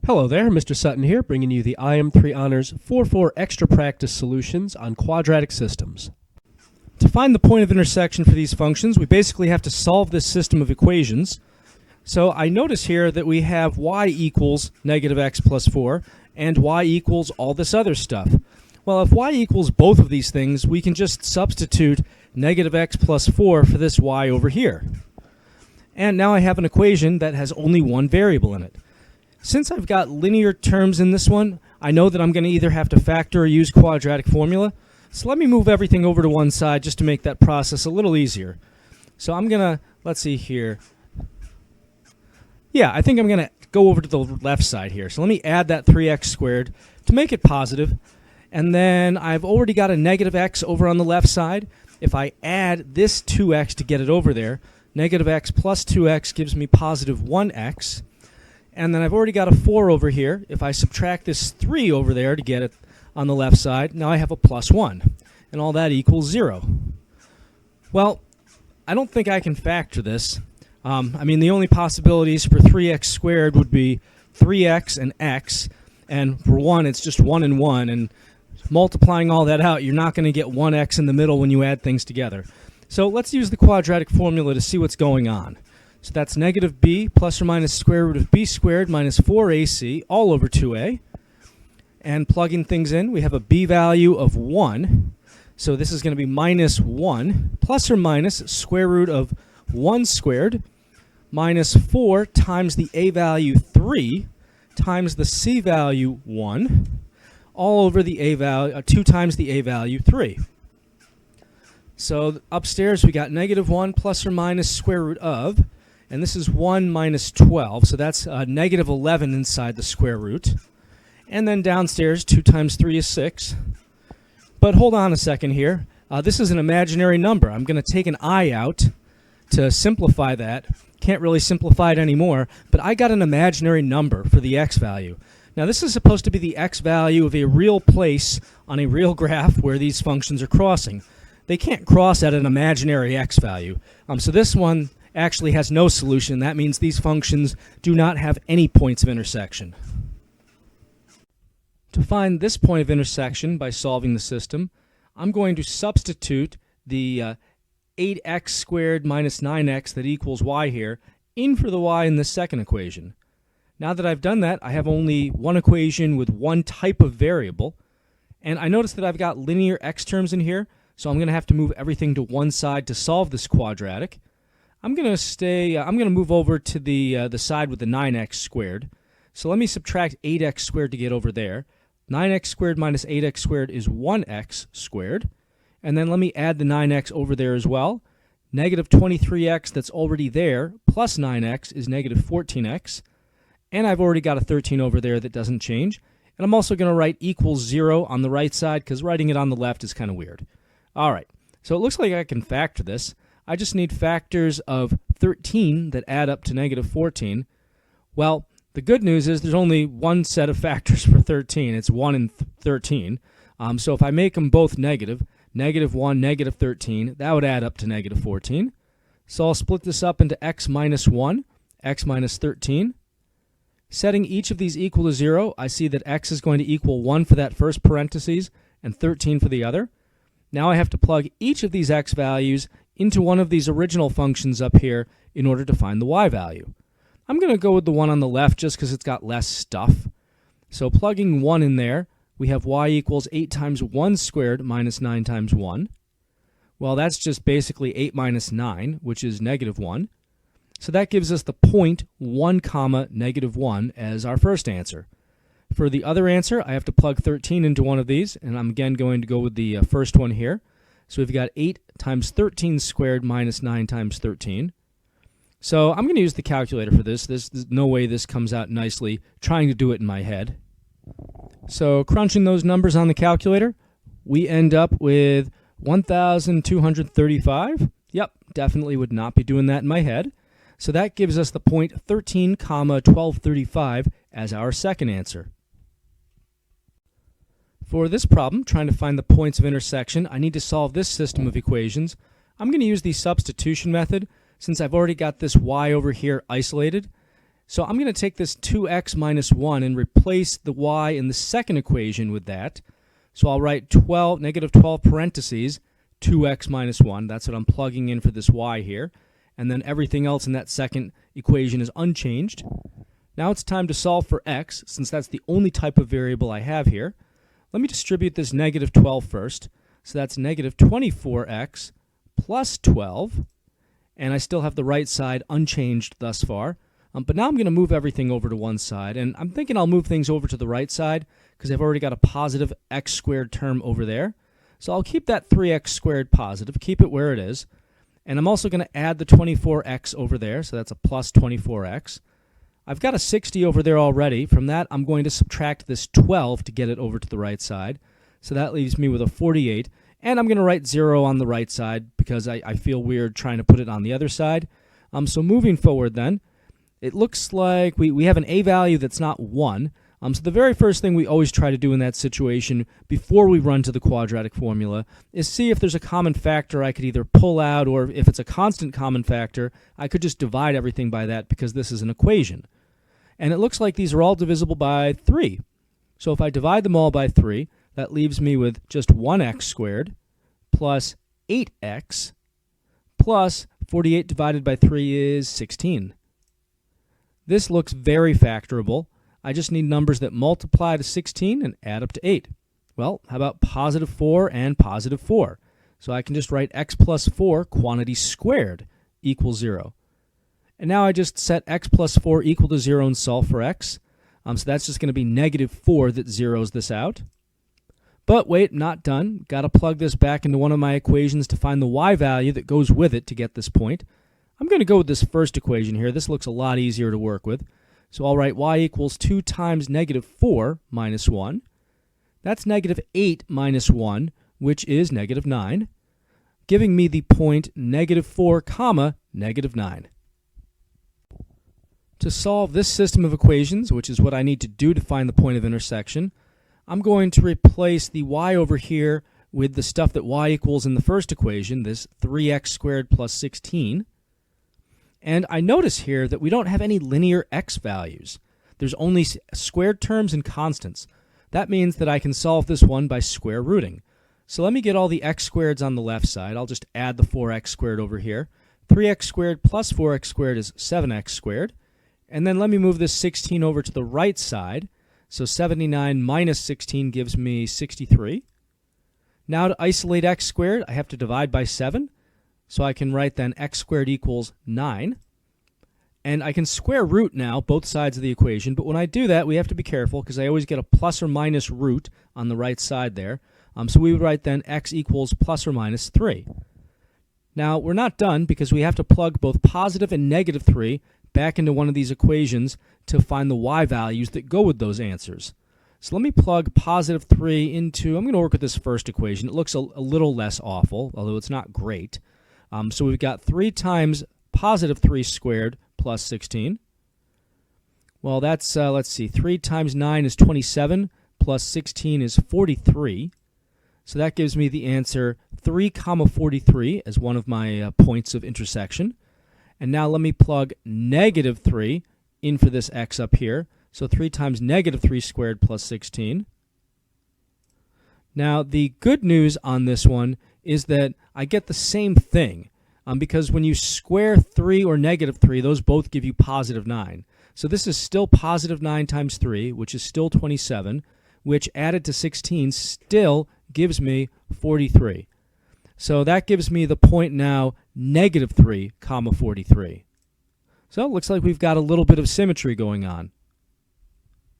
Hello there, Mr. Sutton here, bringing you the IM3 Honors 4-4 Extra Practice Solutions on Quadratic Systems. To find the point of intersection for these functions, we basically have to solve this system of equations. So I notice here that we have y equals negative x plus 4 and y equals all this other stuff. Well, if y equals both of these things, we can just substitute negative x plus 4 for this y over here. And now I have an equation that has only one variable in it. Since I've got linear terms in this one, I know that I'm going to either have to factor or use quadratic formula. So let me move everything over to one side just to make that process a little easier. So I'm going to, let's see here. Yeah, I think I'm going to go over to the left side here. So let me add that 3x squared to make it positive. And then I've already got a negative x over on the left side. If I add this 2x to get it over there, negative x plus 2x gives me positive 1x. And then I've already got a 4 over here. If I subtract this 3 over there to get it on the left side, now I have a plus 1. And all that equals 0. Well, I don't think I can factor this. The only possibilities for 3x squared would be 3x and x. And for 1, it's just 1 and 1. And multiplying all that out, you're not going to get 1x in the middle when you add things together. So let's use the quadratic formula to see what's going on. So that's negative b plus or minus square root of b squared minus 4ac all over 2a. And plugging things in, we have a b value of 1. So this is going to be minus 1 plus or minus square root of 1 squared minus 4 times the a value 3 times the c value 1 all over the a value 2 times the a value 3. So upstairs we got negative 1 plus or minus square root of, and this is 1 minus 12, so that's negative 11 inside the square root. And then downstairs, 2 times 3 is 6. But hold on a second here. This is an imaginary number. I'm going to take an I out to simplify that. Can't really simplify it anymore, but I got an imaginary number for the x value. Now this is supposed to be the x value of a real place on a real graph where these functions are crossing. They can't cross at an imaginary x value. So this one actually has no solution. That means these functions do not have any points of intersection. To find this point of intersection by solving the system, I'm going to substitute the 8x squared minus 9x that equals y here in for the y in this second equation. Now that I've done that, I have only one equation with one type of variable, and I notice that I've got linear x terms in here, so I'm going to have to move everything to one side to solve this quadratic. I'm going to move over to the side with the 9x squared. So let me subtract 8x squared to get over there. 9x squared minus 8x squared is 1x squared. And then let me add the 9x over there as well. Negative 23x that's already there plus 9x is negative 14x. And I've already got a 13 over there that doesn't change. And I'm also going to write equals 0 on the right side because writing it on the left is kind of weird. All right, so it looks like I can factor this. I just need factors of 13 that add up to negative 14. Well, the good news is there's only one set of factors for 13. It's 1 and 13. So if I make them both negative, negative 1, negative 13, that would add up to negative 14. So I'll split this up into x minus 1, x minus 13. Setting each of these equal to 0, I see that x is going to equal 1 for that first parentheses and 13 for the other. Now I have to plug each of these x values into one of these original functions up here in order to find the y value. I'm going to go with the one on the left just because it's got less stuff. So plugging 1 in there, we have y equals 8 times 1 squared minus 9 times 1. Well, that's just basically 8 minus 9, which is negative 1. So that gives us the point 1 comma negative 1 as our first answer. For the other answer, I have to plug 13 into one of these, and I'm again going to go with the first one here. So we've got 8 times 13 squared minus 9 times 13. So I'm going to use the calculator for this. There's no way this comes out nicely trying to do it in my head. So crunching those numbers on the calculator, we end up with 1,235. Yep, definitely would not be doing that in my head. So that gives us the point 13 comma 1235 as our second answer. For this problem, trying to find the points of intersection, I need to solve this system of equations. I'm going to use the substitution method since I've already got this y over here isolated. So I'm going to take this 2x minus 1 and replace the y in the second equation with that. So I'll write negative 12 parentheses, 2x minus 1. That's what I'm plugging in for this y here. And then everything else in that second equation is unchanged. Now it's time to solve for x, since that's the only type of variable I have here. Let me distribute this negative 12 first. So that's negative 24x plus 12. And I still have the right side unchanged thus far. But now I'm going to move everything over to one side. And I'm thinking I'll move things over to the right side because I've already got a positive x squared term over there. So I'll keep that 3x squared positive, keep it where it is. And I'm also going to add the 24x over there, so that's a plus 24x. I've got a 60 over there already. From that, I'm going to subtract this 12 to get it over to the right side. So that leaves me with a 48. And I'm going to write 0 on the right side because I feel weird trying to put it on the other side. So moving forward then, it looks like we have an a value that's not 1. So the very first thing we always try to do in that situation before we run to the quadratic formula is see if there's a common factor I could either pull out, or if it's a constant common factor, I could just divide everything by that because this is an equation. And it looks like these are all divisible by 3. So if I divide them all by 3, that leaves me with just 1x squared plus 8x plus 48 divided by 3 is 16. This looks very factorable. I just need numbers that multiply to 16 and add up to 8. Well, how about positive 4 and positive 4? So I can just write x plus 4 quantity squared equals 0. And now I just set x plus 4 equal to 0 and solve for x. So that's just going to be negative 4 that zeroes this out. But wait, not done. Got to plug this back into one of my equations to find the y value that goes with it to get this point. I'm going to go with this first equation here. This looks a lot easier to work with. So I'll write y equals 2 times negative 4 minus 1. That's negative 8 minus 1, which is negative 9, giving me the point negative 4 comma negative 9. To solve this system of equations, which is what I need to do to find the point of intersection, I'm going to replace the y over here with the stuff that y equals in the first equation, this 3x squared plus 16. And I notice here that we don't have any linear x values. There's only squared terms and constants. That means that I can solve this one by square rooting. So let me get all the x squareds on the left side. I'll just add the 4x squared over here. 3x squared plus 4x squared is 7x squared. And then let me move this 16 over to the right side. So 79 minus 16 gives me 63. Now to isolate x squared, I have to divide by 7. So I can write then x squared equals 9. And I can square root now both sides of the equation, but when I do that, we have to be careful because I always get a plus or minus root on the right side there. So we would write then x equals plus or minus 3. Now we're not done because we have to plug both positive and negative 3 back into one of these equations to find the y values that go with those answers. So let me plug positive 3 into, I'm going to work with this first equation. It looks a little less awful, although it's not great. So we've got 3 times positive 3 squared plus 16. Well, that's, let's see, 3 times 9 is 27, plus 16 is 43. So that gives me the answer 3 comma 43 as one of my points of intersection. And now let me plug negative 3 in for this x up here. So 3 times negative 3 squared plus 16. Now, the good news on this one is that I get the same thing because when you square 3 or negative 3, those both give you positive 9. So this is still positive 9 times 3, which is still 27, which added to 16 still gives me 43. So that gives me the point now negative 3 comma 43. So it looks like we've got a little bit of symmetry going on.